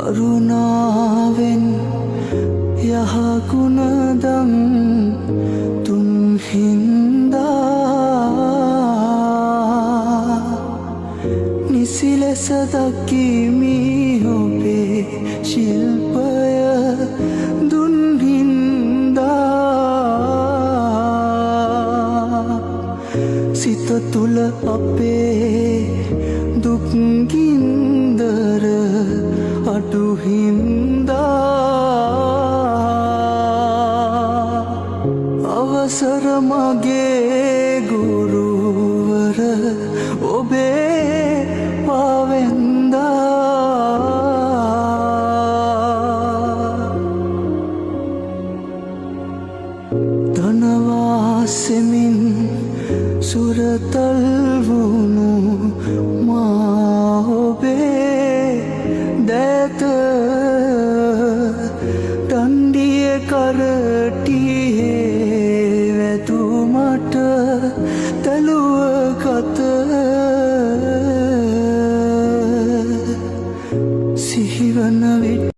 කරුණාවෙන් යහගුණ දම් තුන් හින්දා නිසි ලෙස දකිමි ඔබේ ශිල්පය දුන් හින්දා සිත තුළ අපේ දුක් ගින්දර අඩු හින්දා අවසර මගේ ගුරුවර ඔබේ පාවෙන්දා ධනවාසෙමින් සුරතල් වුණු මා ඔබේ දැත දණ්ඩිය කරටියේ වැදුමට තැලුව කත සිහිවන විට